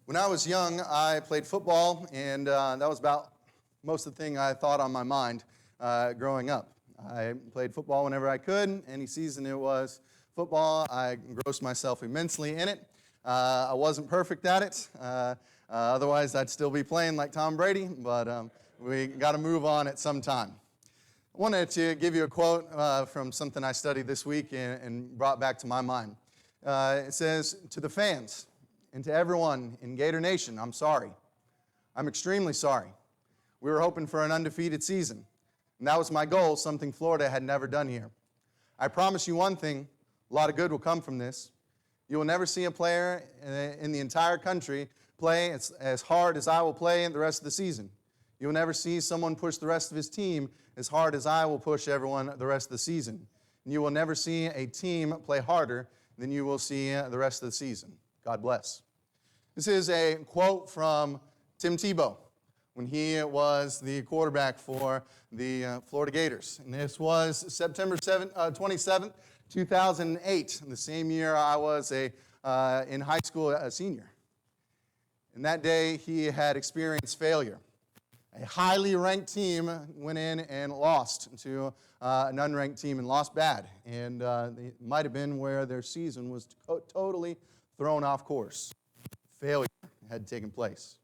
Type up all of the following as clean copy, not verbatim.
When I was young, I played football, and that was about most of the thing I thought on my mind growing up. I played football whenever I could. Any season it was football, I engrossed myself immensely in it. I wasn't perfect at it. Otherwise, I'd still be playing like Tom Brady, but we got to move on at some time. I wanted to give you a quote from something I studied this week and brought back to my mind. It says, "To the fans and to everyone in Gator Nation, I'm sorry. I'm extremely sorry. We were hoping for an undefeated season, and that was my goal, something Florida had never done here. I promise you one thing, a lot of good will come from this. You will never see a player in the entire country play as hard as I will play the rest of the season. You will never see someone push the rest of his team as hard as I will push everyone the rest of the season. And you will never see a team play harder than you will see the rest of the season. God bless." This is a quote from Tim Tebow when he was the quarterback for the Florida Gators. And this was September 27th, 2008, the same year I was in high school, a senior. And that day he had experienced failure. A highly ranked team went in and lost to an unranked team and lost bad. And it might have been where their season was totally thrown off course. Failure had taken place.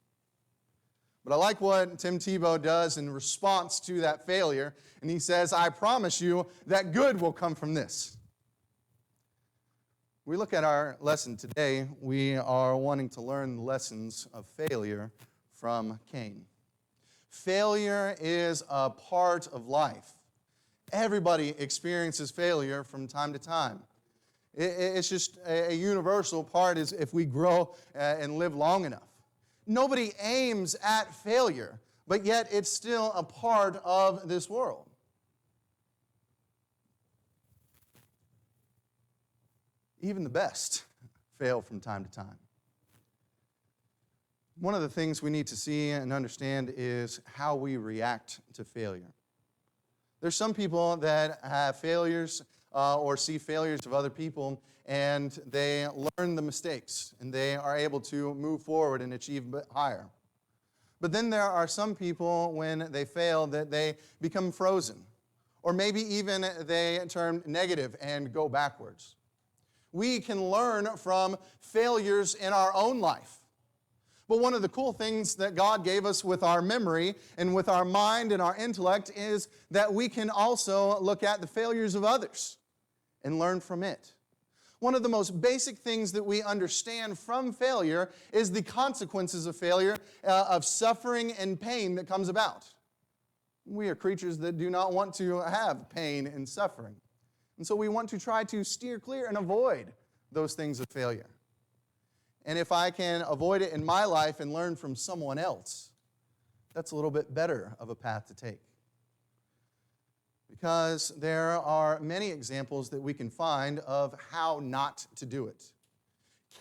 But I like what Tim Tebow does in response to that failure. And he says, "I promise you that good will come from this." We look at our lesson today, we are wanting to learn the lessons of failure from Cain. Failure is a part of life. Everybody experiences failure from time to time. It's just a universal part is if we grow and live long enough. Nobody aims at failure, but yet it's still a part of this world. Even the best fail from time to time. One of the things we need to see and understand is how we react to failure. There's some people that have failures or see failures of other people, and they learn the mistakes, and they are able to move forward and achieve higher. But then there are some people, when they fail, that they become frozen, or maybe even they turn negative and go backwards. We can learn from failures in our own life. But one of the cool things that God gave us with our memory and with our mind and our intellect is that we can also look at the failures of others and learn from it. One of the most basic things that we understand from failure is the consequences of failure, of suffering and pain that comes about. We are creatures that do not want to have pain and suffering. And so we want to try to steer clear and avoid those things of failure. And if I can avoid it in my life and learn from someone else, that's a little bit better of a path to take. Because there are many examples that we can find of how not to do it.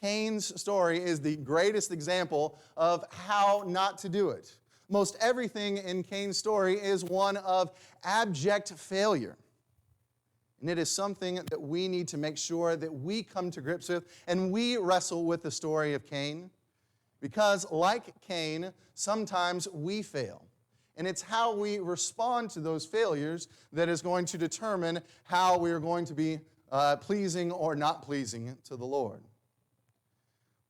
Cain's story is the greatest example of how not to do it. Most everything in Cain's story is one of abject failure. And it is something that we need to make sure that we come to grips with and we wrestle with the story of Cain. Because like Cain, sometimes we fail. And it's how we respond to those failures that is going to determine how we are going to be pleasing or not pleasing to the Lord.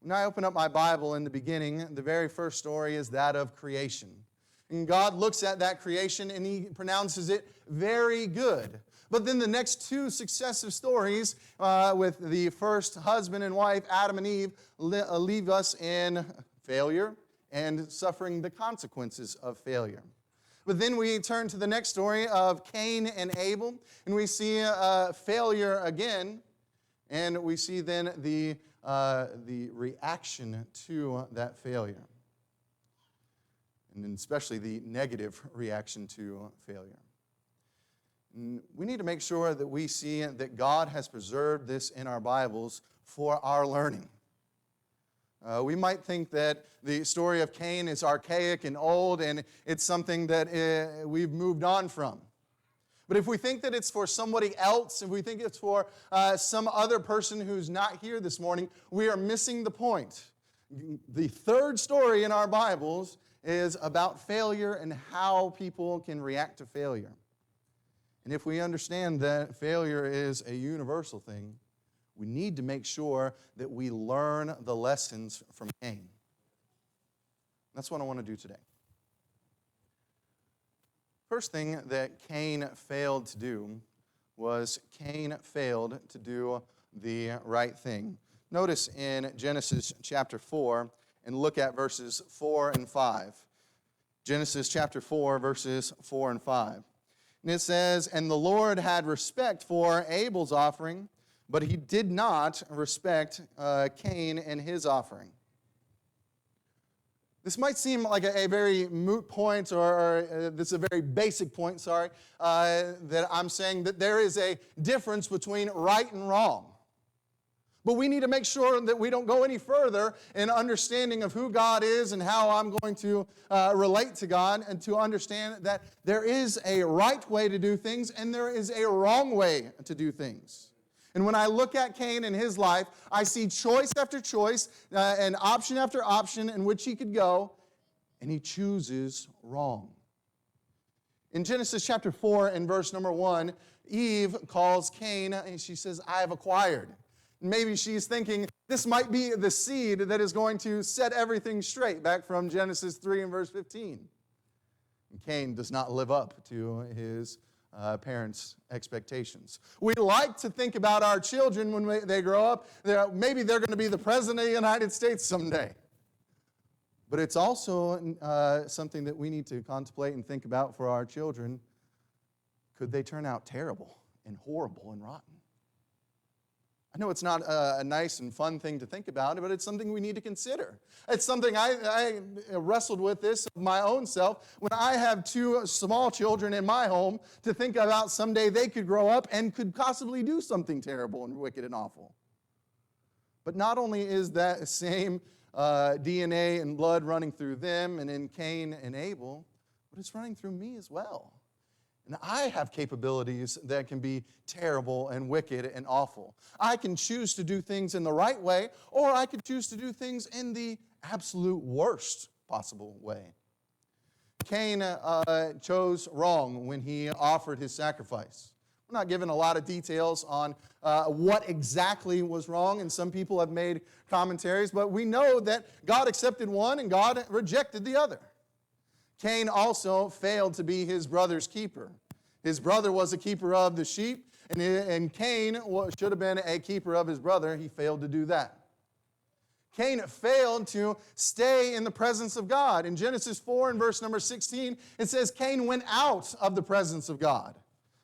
When I open up my Bible in the beginning, the very first story is that of creation. And God looks at that creation and He pronounces it very good. But then the next two successive stories with the first husband and wife, Adam and Eve, leave us in failure and suffering the consequences of failure. But then we turn to the next story of Cain and Abel, and we see failure again, and we see then the reaction to that failure, and especially the negative reaction to failure. We need to make sure that we see that God has preserved this in our Bibles for our learning. We might think that the story of Cain is archaic and old, and it's something that we've moved on from. But if we think that it's for somebody else, if we think it's for some other person who's not here this morning, we are missing the point. The third story in our Bibles is about failure and how people can react to failure. And if we understand that failure is a universal thing, we need to make sure that we learn the lessons from Cain. That's what I want to do today. First thing that Cain failed to do was Cain failed to do the right thing. Notice in Genesis chapter 4, and look at verses 4 and 5. Genesis chapter 4, verses 4 and 5. And it says, "And the Lord had respect for Abel's offering, but he did not respect Cain and his offering." This might seem like a very moot point, or this is a very basic point, that I'm saying that there is a difference between right and wrong. But we need to make sure that we don't go any further in understanding of who God is and how I'm going to relate to God, and to understand that there is a right way to do things and there is a wrong way to do things. And when I look at Cain and his life, I see choice after choice and option after option in which he could go, and he chooses wrong. In Genesis chapter 4 and verse number 1, Eve calls Cain and she says, "I have acquired." Maybe she's thinking this might be the seed that is going to set everything straight, back from Genesis 3 and verse 15. And Cain does not live up to his parents' expectations. We like to think about our children when they grow up. Maybe they're going to be the president of the United States someday. But it's also something that we need to contemplate and think about for our children. Could they turn out terrible and horrible and rotten? I know it's not a nice and fun thing to think about, but it's something we need to consider. It's something I wrestled with this of my own self when I have two small children in my home, to think about someday they could grow up and could possibly do something terrible and wicked and awful. But not only is that same DNA and blood running through them and in Cain and Abel, but it's running through me as well. And I have capabilities that can be terrible and wicked and awful. I can choose to do things in the right way, or I could choose to do things in the absolute worst possible way. Cain chose wrong when he offered his sacrifice. We're not given a lot of details on what exactly was wrong, and some people have made commentaries, but we know that God accepted one and God rejected the other. Cain also failed to be his brother's keeper. His brother was a keeper of the sheep, and Cain should have been a keeper of his brother. He failed to do that. Cain failed to stay in the presence of God. In Genesis 4 and verse number 16, it says Cain went out of the presence of God.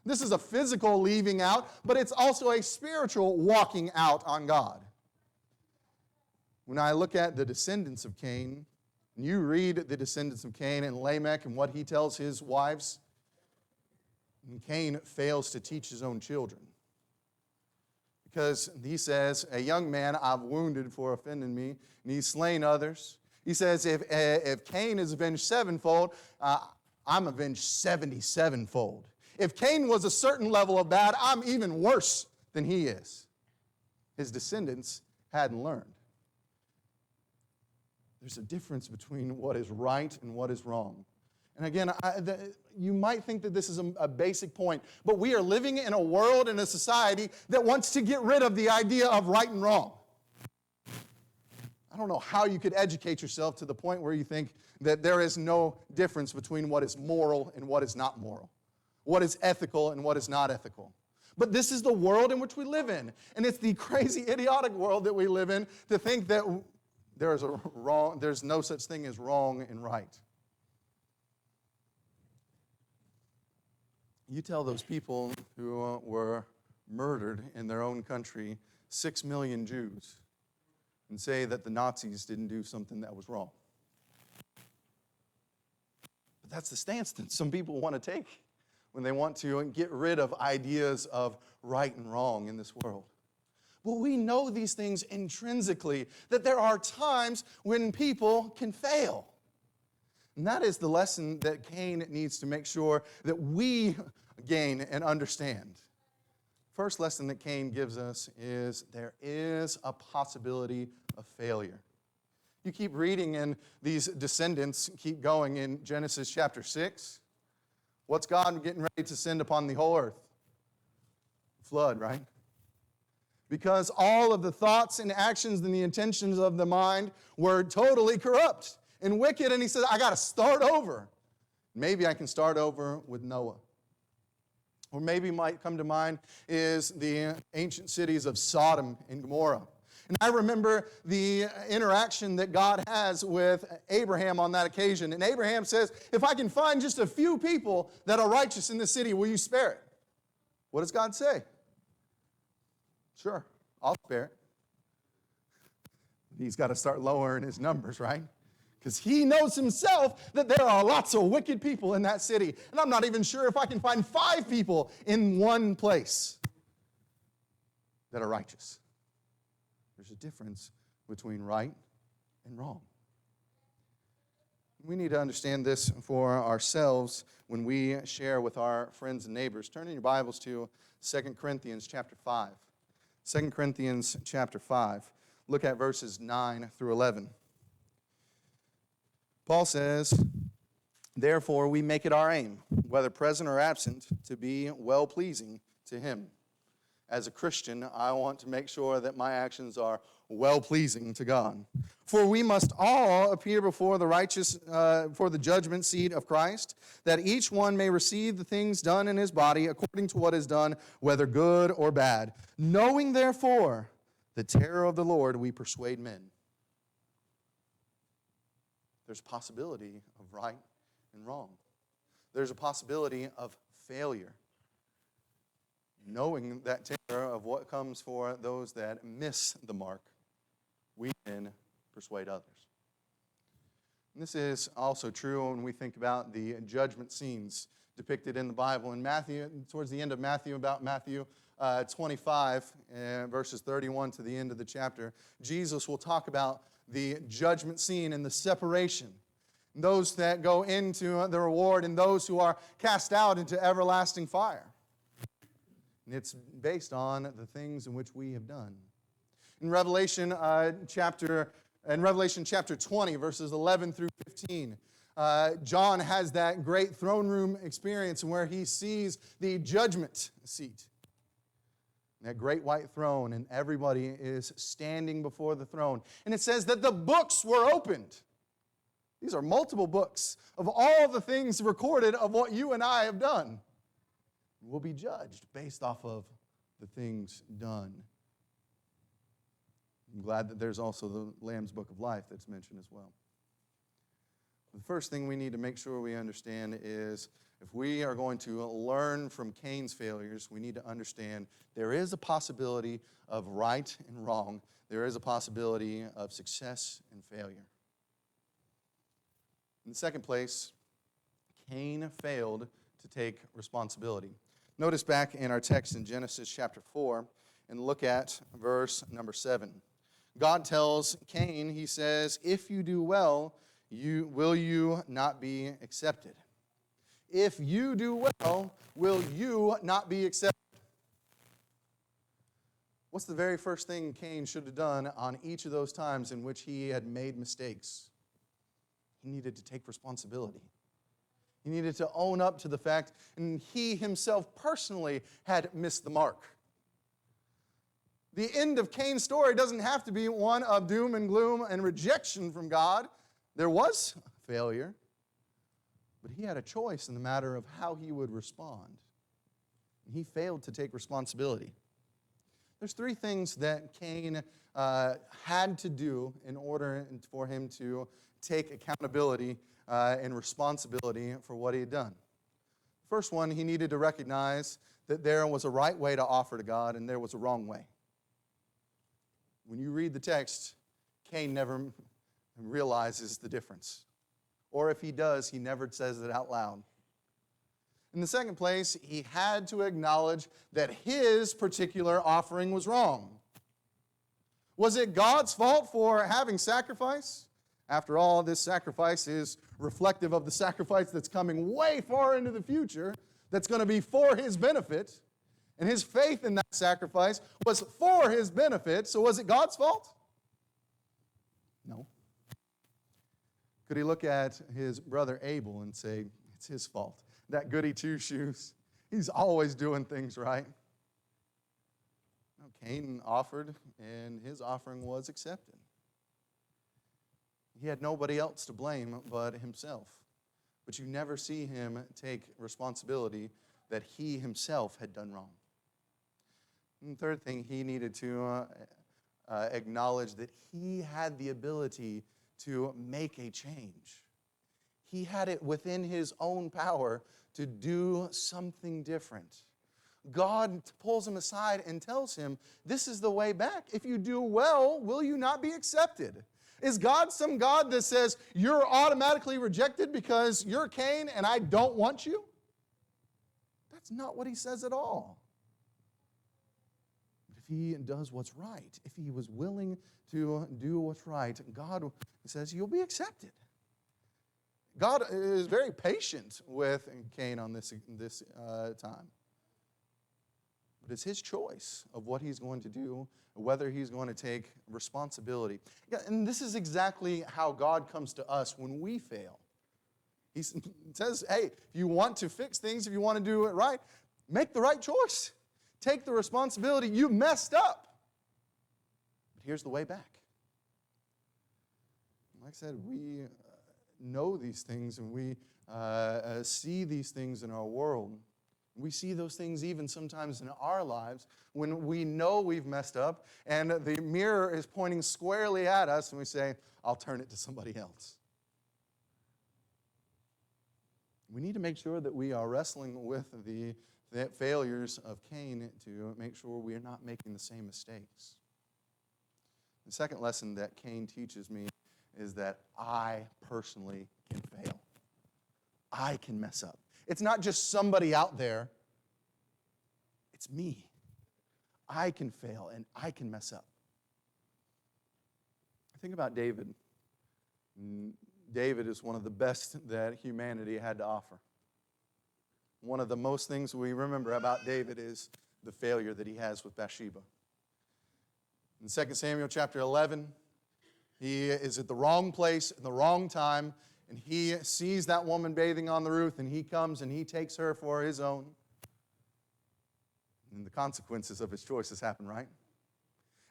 This is a physical leaving out, but it's also a spiritual walking out on God. When I look at the descendants of Cain, and you read the descendants of Cain and Lamech and what he tells his wives, and Cain fails to teach his own children. Because he says, "A young man I've wounded for offending me, and he's slain others." He says, if Cain is avenged sevenfold, I'm avenged 77-fold. If Cain was a certain level of bad, I'm even worse than he is. His descendants hadn't learned. There's a difference between what is right and what is wrong. And again, you might think that this is a basic point, but we are living in a world and a society that wants to get rid of the idea of right and wrong. I don't know how you could educate yourself to the point where you think that there is no difference between what is moral and what is not moral, what is ethical and what is not ethical. But this is the world in which we live in, and it's the crazy, idiotic world that we live in to think that there's no such thing as wrong and right. You tell those people who were murdered in their own country, 6 million Jews, and say that the Nazis didn't do something that was wrong. But that's the stance that some people want to take when they want to get rid of ideas of right and wrong in this world. But we know these things intrinsically, that there are times when people can fail. And that is the lesson that Cain needs to make sure that we gain and understand. First lesson that Cain gives us is there is a possibility of failure. You keep reading, and these descendants keep going in Genesis chapter 6. What's God getting ready to send upon the whole earth? Flood, right? Because all of the thoughts and actions and the intentions of the mind were totally corrupt and wicked, and he says, I got to start over. Maybe I can start over with Noah. Or maybe might come to mind is the ancient cities of Sodom and Gomorrah. And I remember the interaction that God has with Abraham on that occasion. And Abraham says, if I can find just a few people that are righteous in the city, will you spare it? What does God say? Sure, I'll spare it. He's got to start lowering his numbers, right? Because he knows himself that there are lots of wicked people in that city. And I'm not even sure if I can find 5 people in one place that are righteous. There's a difference between right and wrong. We need to understand this for ourselves when we share with our friends and neighbors. Turn in your Bibles to 2 Corinthians chapter 5. 2 Corinthians chapter 5. Look at verses 9 through 11. Paul says, therefore we make it our aim, whether present or absent, to be well-pleasing to him. As a Christian, I want to make sure that my actions are well-pleasing to God. For we must all appear before the judgment seat of Christ, that each one may receive the things done in his body according to what is done, whether good or bad. Knowing, therefore, the terror of the Lord, we persuade men. There's a possibility of right and wrong. There's a possibility of failure. Knowing that terror of what comes for those that miss the mark, we can persuade others. And this is also true when we think about the judgment scenes depicted in the Bible. In Matthew, towards the end of Matthew, about Matthew 25, verses 31 to the end of the chapter, Jesus will talk about the judgment scene and the separation. Those that go into the reward and those who are cast out into everlasting fire. And it's based on the things in which we have done. In Revelation chapter 20, verses 11 through 15, John has that great throne room experience where he sees the judgment seat. That great white throne, and everybody is standing before the throne. And it says that the books were opened. These are multiple books of all the things recorded of what you and I have done. We'll be judged based off of the things done. I'm glad that there's also the Lamb's Book of Life that's mentioned as well. The first thing we need to make sure we understand is if we are going to learn from Cain's failures, we need to understand there is a possibility of right and wrong. There is a possibility of success and failure. In the second place, Cain failed to take responsibility. Notice back in our text in Genesis chapter 4 and look at verse number 7. God tells Cain, he says, if you do well, will you not be accepted? If you do well, will you not be accepted? What's the very first thing Cain should have done on each of those times in which he had made mistakes? He needed to take responsibility. He needed to own up to the fact, and he himself personally had missed the mark. The end of Cain's story doesn't have to be one of doom and gloom and rejection from God. There was failure, but he had a choice in the matter of how he would respond. He failed to take responsibility. There's 3 things that Cain had to do in order for him to take accountability and responsibility for what he had done. First one, he needed to recognize that there was a right way to offer to God and there was a wrong way. When you read the text, Cain never realizes the difference. Or if he does, he never says it out loud. In the second place, he had to acknowledge that his particular offering was wrong. Was it God's fault for having sacrifice? After all, this sacrifice is reflective of the sacrifice that's coming way far into the future that's going to be for his benefit. And his faith in that sacrifice was for his benefit. So was it God's fault? No. Could he look at his brother Abel and say, it's his fault? That goody two-shoes, he's always doing things right. No, Cain offered, and his offering was accepted. He had nobody else to blame but himself. But you never see him take responsibility that he himself had done wrong. And the third thing, he needed to acknowledge that he had the ability to make a change. He had it within his own power to do something different. God pulls him aside and tells him, this is the way back. If you do well, will you not be accepted? Is God some God that says, you're automatically rejected because you're Cain and I don't want you? That's not what he says at all. But if he does what's right, if he was willing to do what's right, God says, you'll be accepted. God is very patient with Cain on this time. But it's his choice of what he's going to do, whether he's going to take responsibility. Yeah, and this is exactly how God comes to us when we fail. He says, hey, if you want to fix things, if you want to do it right, make the right choice. Take the responsibility. You messed up. But here's the way back. Like I said, we know these things and we see these things in our world. We see those things even sometimes in our lives when we know we've messed up and the mirror is pointing squarely at us and we say, I'll turn it to somebody else. We need to make sure that we are wrestling with the failures of Cain to make sure we are not making the same mistakes. The second lesson that Cain teaches me is that I personally can fail. I can mess up. It's not just somebody out there. It's me. I can fail and I can mess up. Think about David. David is one of the best that humanity had to offer. One of the most things we remember about David is the failure that he has with Bathsheba. In 2 Samuel chapter 11, he is at the wrong place at the wrong time, and he sees that woman bathing on the roof, and he comes and he takes her for his own. And the consequences of his choices happen, right?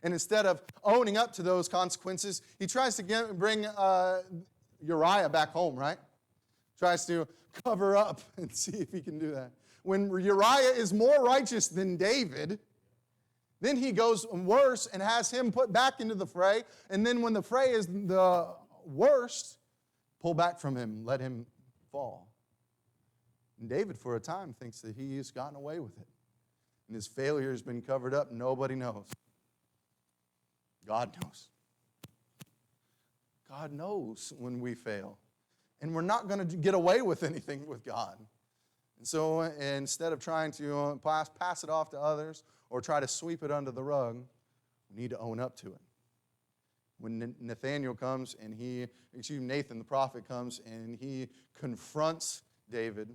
And instead of owning up to those consequences, he tries to bring Uriah back home, right? Tries to cover up and see if he can do that. When Uriah is more righteous than David, then he goes worse and has him put back into the fray. And then when the fray is the worst, pull back from him, let him fall. And David, for a time, thinks that he has gotten away with it. And his failure has been covered up. Nobody knows. God knows. God knows when we fail. And we're not going to get away with anything with God. And so instead of trying to pass it off to others or try to sweep it under the rug, we need to own up to it. When Nathan the prophet comes and he confronts David,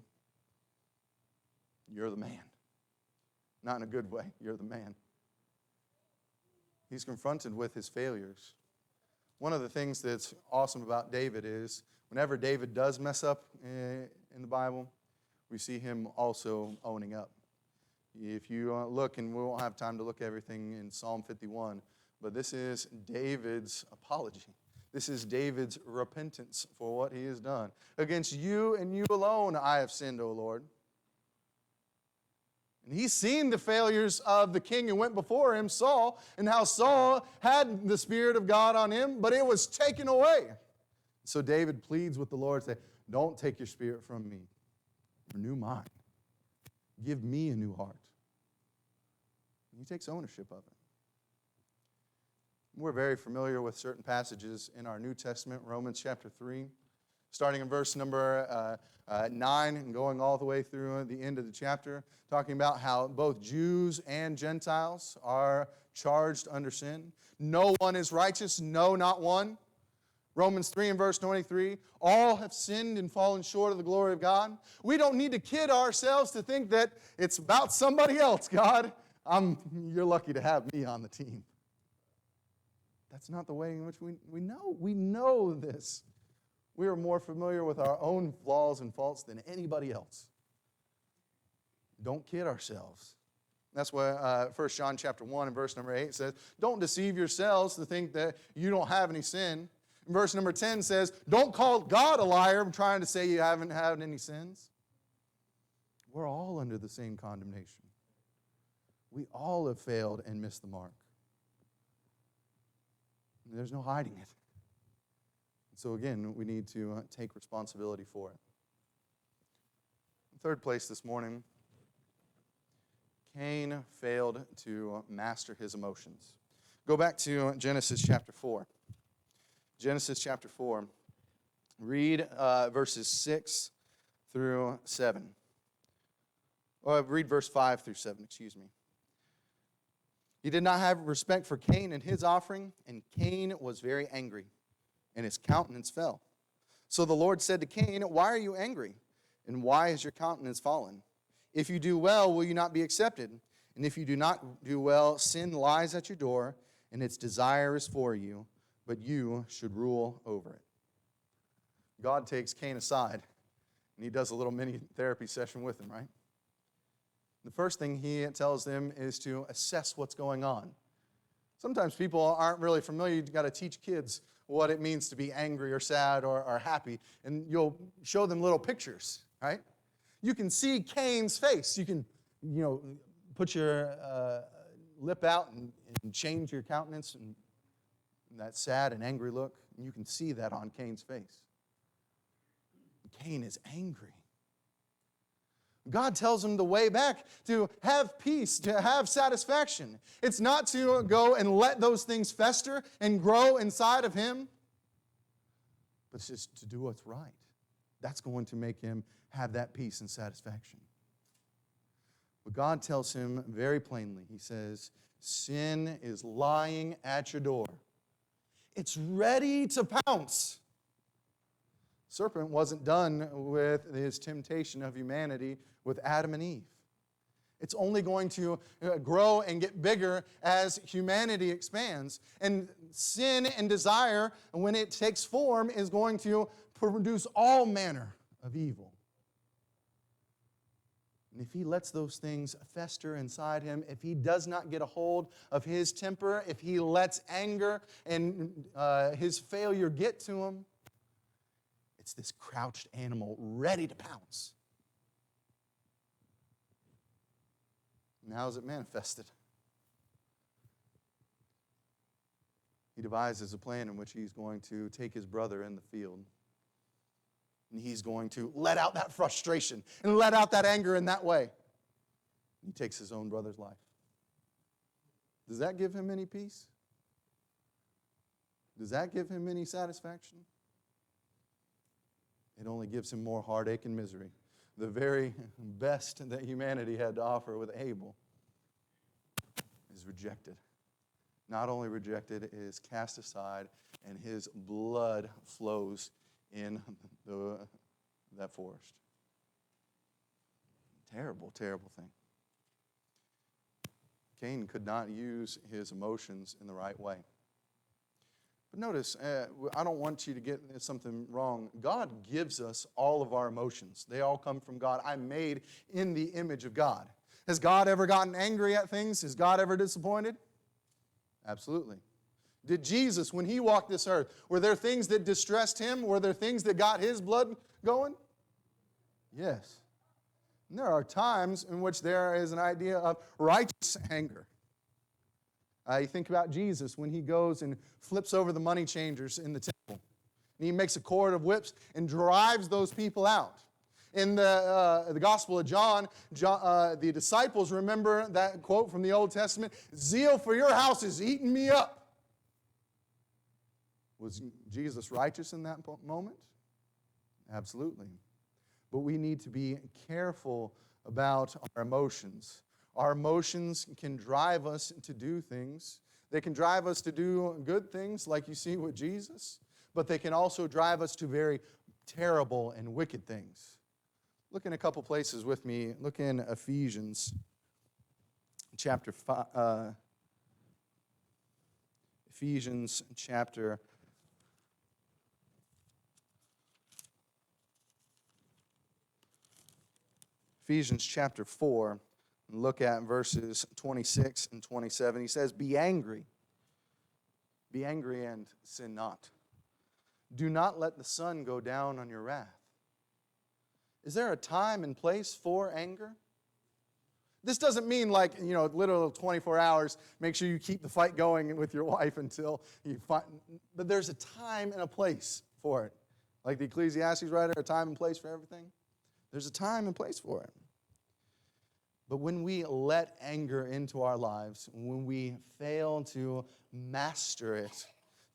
you're the man. Not in a good way, you're the man. He's confronted with his failures. One of the things that's awesome about David is whenever David does mess up in the Bible, we see him also owning up. If you look, and we won't have time to look at everything in Psalm 51, but this is David's apology. This is David's repentance for what he has done. Against you and you alone I have sinned, O Lord. And he's seen the failures of the king who went before him, Saul, and how Saul had the Spirit of God on him, but it was taken away. So David pleads with the Lord, say, don't take your spirit from me. Renew mine. Give me a new heart. And he takes ownership of it. We're very familiar with certain passages in our New Testament, Romans chapter 3, starting in verse number 9 and going all the way through the end of the chapter, talking about how both Jews and Gentiles are charged under sin. No one is righteous, no, not one. Romans 3 and verse 23, all have sinned and fallen short of the glory of God. We don't need to kid ourselves to think that it's about somebody else, God. You're lucky to have me on the team. That's not the way in which we know. We know this. We are more familiar with our own flaws and faults than anybody else. Don't kid ourselves. That's why 1 John chapter 1 and verse number 8 says, don't deceive yourselves to think that you don't have any sin. And verse number 10 says, don't call God a liar trying to say you haven't had any sins. We're all under the same condemnation. We all have failed and missed the mark. There's no hiding it. So again, we need to take responsibility for it. Third place this morning, Cain failed to master his emotions. Go back to Genesis chapter 4. Genesis chapter 4. Read verses 6 through 7. Or read verse 5 through 7, excuse me. He did not have respect for Cain and his offering, and Cain was very angry, and his countenance fell. So the Lord said to Cain, why are you angry? And why is your countenance fallen? If you do well, will you not be accepted? And if you do not do well, sin lies at your door, and its desire is for you, but you should rule over it. God takes Cain aside, and he does a little mini therapy session with him, right? The first thing he tells them is to assess what's going on. Sometimes people aren't really familiar. You've got to teach kids what it means to be angry or sad or happy, and you'll show them little pictures, right? You can see Cain's face. You can, put your lip out and change your countenance and that sad and angry look, and you can see that on Cain's face. Cain is angry. God tells him the way back to have peace, to have satisfaction. It's not to go and let those things fester and grow inside of him, but it's just to do what's right. That's going to make him have that peace and satisfaction. But God tells him very plainly, he says, sin is lying at your door. It's ready to pounce. Serpent wasn't done with his temptation of humanity with Adam and Eve. It's only going to grow and get bigger as humanity expands. And sin and desire, when it takes form, is going to produce all manner of evil. And if he lets those things fester inside him, if he does not get a hold of his temper, if he lets anger and his failure get to him, it's this crouched animal ready to pounce. And how is it manifested? He devises a plan in which he's going to take his brother in the field. And he's going to let out that frustration and let out that anger in that way. He takes his own brother's life. Does that give him any peace? Does that give him any satisfaction? It only gives him more heartache and misery. The very best that humanity had to offer with Abel is rejected. Not only rejected, it is cast aside, and his blood flows in that forest. Terrible, terrible thing. Cain could not use his emotions in the right way. But notice, I don't want you to get something wrong. God gives us all of our emotions. They all come from God. I'm made in the image of God. Has God ever gotten angry at things? Is God ever disappointed? Absolutely. Did Jesus, when he walked this earth, were there things that distressed him? Were there things that got his blood going? Yes. And there are times in which there is an idea of righteous anger. You think about Jesus when he goes and flips over the money changers in the temple. And he makes a cord of whips and drives those people out. In the Gospel of John, the disciples remember that quote from the Old Testament, "Zeal for your house is eating me up." Was Jesus righteous in that moment? Absolutely. But we need to be careful about our emotions. Our emotions can drive us to do things. They can drive us to do good things like you see with Jesus, but they can also drive us to very terrible and wicked things. Look in a couple places with me. Look in Ephesians chapter 5. Ephesians chapter Ephesians chapter 4, and look at verses 26 and 27. He says, Be angry and sin not. Do not let the sun go down on your wrath. Is there a time and place for anger? This doesn't mean like, literal 24 hours, make sure you keep the fight going with your wife until you find, but there's a time and a place for it. Like the Ecclesiastes writer, a time and place for everything. There's a time and place for it. But when we let anger into our lives, when we fail to master it,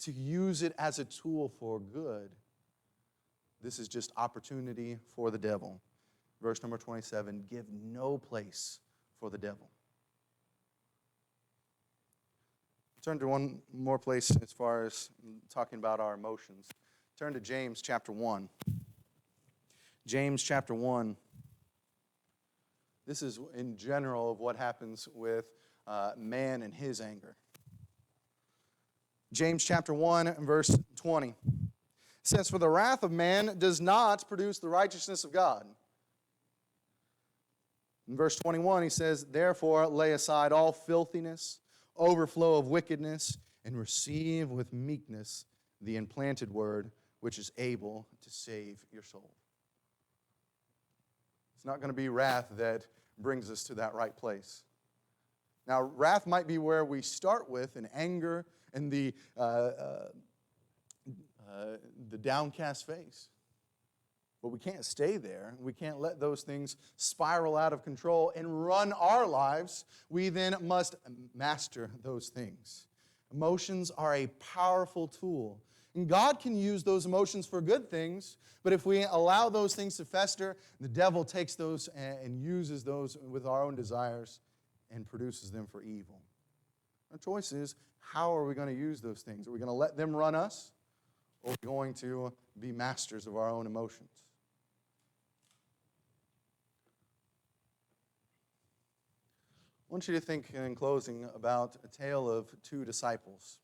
to use it as a tool for good, this is just opportunity for the devil. Verse number 27, give no place for the devil. Turn to one more place as far as talking about our emotions. Turn to James chapter 1. James chapter 1. This is in general of what happens with man and his anger. James chapter 1 and verse 20. It says, For the wrath of man does not produce the righteousness of God. In verse 21, he says, Therefore lay aside all filthiness, overflow of wickedness, and receive with meekness the implanted word, which is able to save your soul. It's not going to be wrath that brings us to that right place. Now, wrath might be where we start with, in anger and the downcast face. But we can't stay there. We can't let those things spiral out of control and run our lives. We then must master those things. Emotions are a powerful tool. And God can use those emotions for good things, but if we allow those things to fester, the devil takes those and uses those with our own desires and produces them for evil. Our choice is, how are we going to use those things? Are we going to let them run us, or are we going to be masters of our own emotions? I want you to think in closing about a tale of two disciples.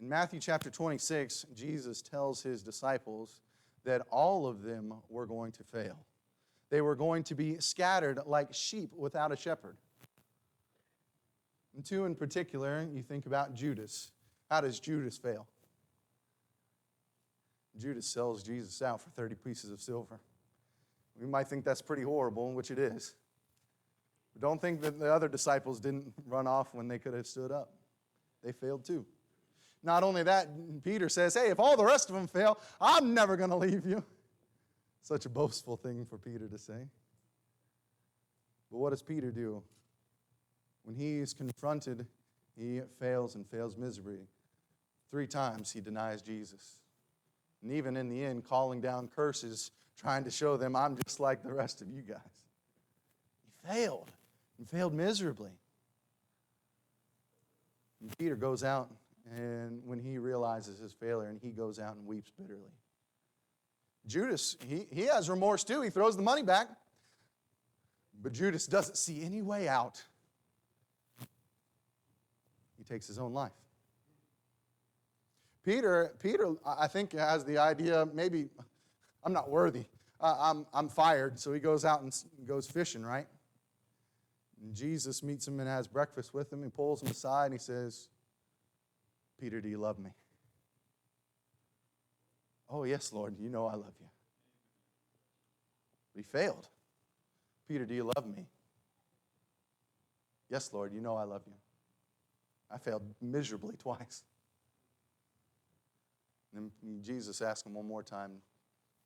In Matthew chapter 26, Jesus tells his disciples that all of them were going to fail. They were going to be scattered like sheep without a shepherd. And two in particular, you think about Judas. How does Judas fail? Judas sells Jesus out for 30 pieces of silver. We might think that's pretty horrible, which it is. But don't think that the other disciples didn't run off when they could have stood up. They failed too. Not only that, Peter says, hey, if all the rest of them fail, I'm never going to leave you. Such a boastful thing for Peter to say. But what does Peter do? When he is confronted, he fails and fails miserably. 3 times he denies Jesus. And even in the end, calling down curses, trying to show them, I'm just like the rest of you guys. He failed, and failed miserably. And Peter goes out, and when he realizes his failure, and he goes out and weeps bitterly. Judas, he has remorse too. He throws the money back. But Judas doesn't see any way out. He takes his own life. Peter, I think, has the idea, maybe, I'm not worthy. I'm fired. So he goes out and goes fishing, right? And Jesus meets him and has breakfast with him. He pulls him aside and he says, Peter, do you love me? Oh, yes, Lord, you know I love you. But he failed. Peter, do you love me? Yes, Lord, you know I love you. I failed miserably twice. And then Jesus asked him one more time,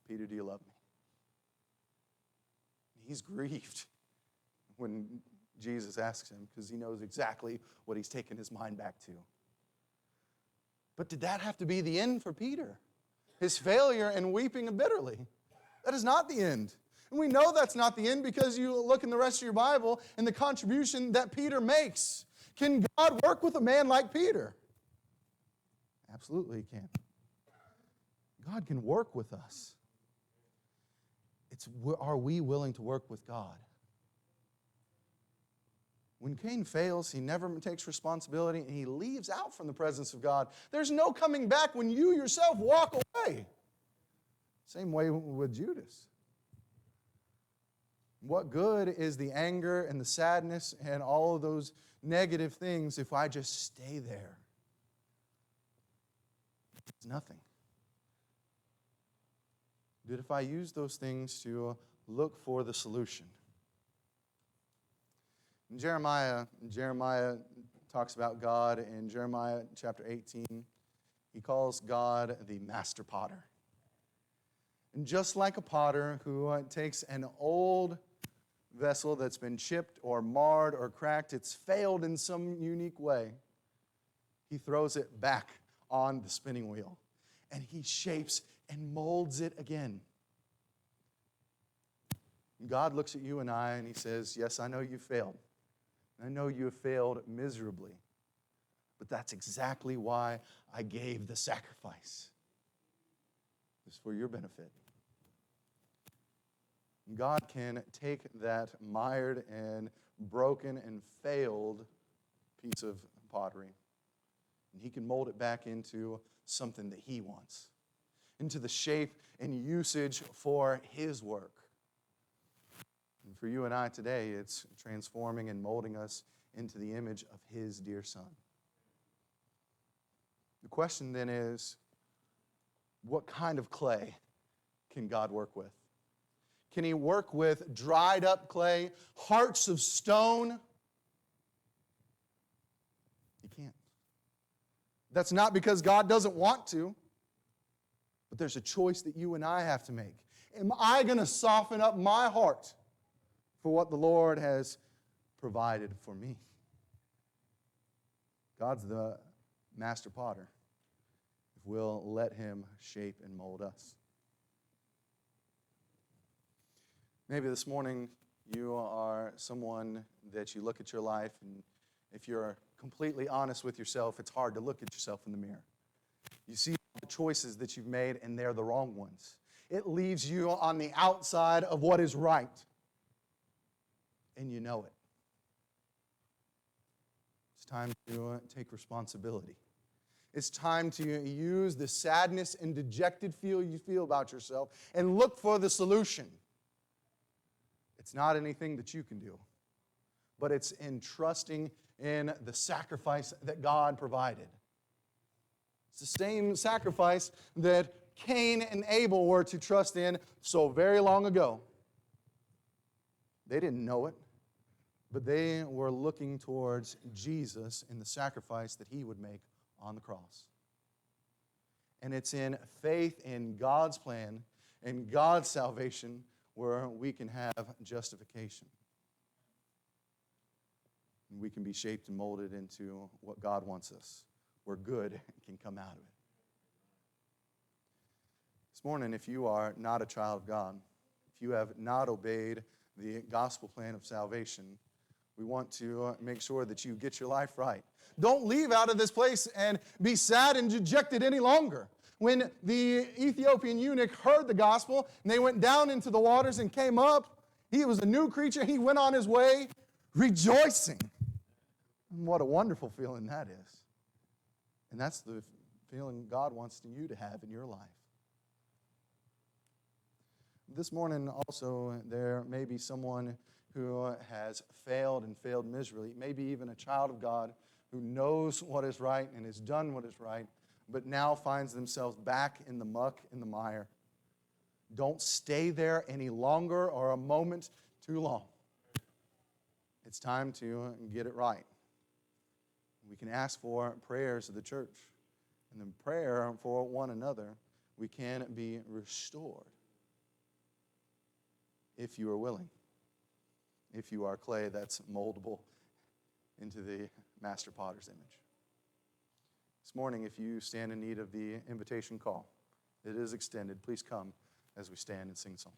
Peter, do you love me? He's grieved when Jesus asks him because he knows exactly what he's taken his mind back to. But did that have to be the end for Peter? His failure and weeping bitterly? That is not the end. And we know that's not the end because you look in the rest of your Bible and the contribution that Peter makes. Can God work with a man like Peter? Absolutely he can. God can work with us. Are we willing to work with God? When Cain fails, he never takes responsibility and he leaves out from the presence of God. There's no coming back when you yourself walk away. Same way with Judas. What good is the anger and the sadness and all of those negative things if I just stay there? It's nothing. But if I use those things to look for the solution. Jeremiah talks about God in Jeremiah chapter 18. He calls God the master potter. And just like a potter who takes an old vessel that's been chipped or marred or cracked, it's failed in some unique way, he throws it back on the spinning wheel and he shapes and molds it again. God looks at you and I and he says, yes, I know you failed. I know you have failed miserably. But that's exactly why I gave the sacrifice. It's for your benefit. God can take that mired and broken and failed piece of pottery, and he can mold it back into something that he wants, into the shape and usage for his work. And for you and I today, it's transforming and molding us into the image of his dear Son. The question then is, what kind of clay can God work with? Can he work with dried up clay, hearts of stone? He can't. That's not because God doesn't want to, but there's a choice that you and I have to make. Am I going to soften up my heart for what the Lord has provided for me? God's the master potter. If we'll let him shape and mold us. Maybe this morning you are someone that you look at your life, and if you're completely honest with yourself, it's hard to look at yourself in the mirror. You see the choices that you've made, and they're the wrong ones. It leaves you on the outside of what is right, and you know it. It's time to take responsibility. It's time to use the sadness and dejected feel you feel about yourself and look for the solution. It's not anything that you can do, but it's in trusting in the sacrifice that God provided. It's the same sacrifice that Cain and Abel were to trust in so very long ago. They didn't know it, but they were looking towards Jesus and the sacrifice that he would make on the cross. And it's in faith in God's plan and God's salvation where we can have justification. And we can be shaped and molded into what God wants us, where good can come out of it. This morning, if you are not a child of God, if you have not obeyed the gospel plan of salvation, we want to make sure that you get your life right. Don't leave out of this place and be sad and dejected any longer. When the Ethiopian eunuch heard the gospel and they went down into the waters and came up, he was a new creature. He went on his way rejoicing. And what a wonderful feeling that is. And that's the feeling God wants you to have in your life. This morning also, there may be someone who has failed and failed miserably, maybe even a child of God who knows what is right and has done what is right, but now finds themselves back in the muck, in the mire. Don't stay there any longer or a moment too long. It's time to get it right. We can ask for prayers of the church, and then prayer for one another. We can be restored if you are willing, if you are clay that's moldable into the master potter's image. This morning, if you stand in need of the invitation call, it is extended. Please come as we stand and sing a song.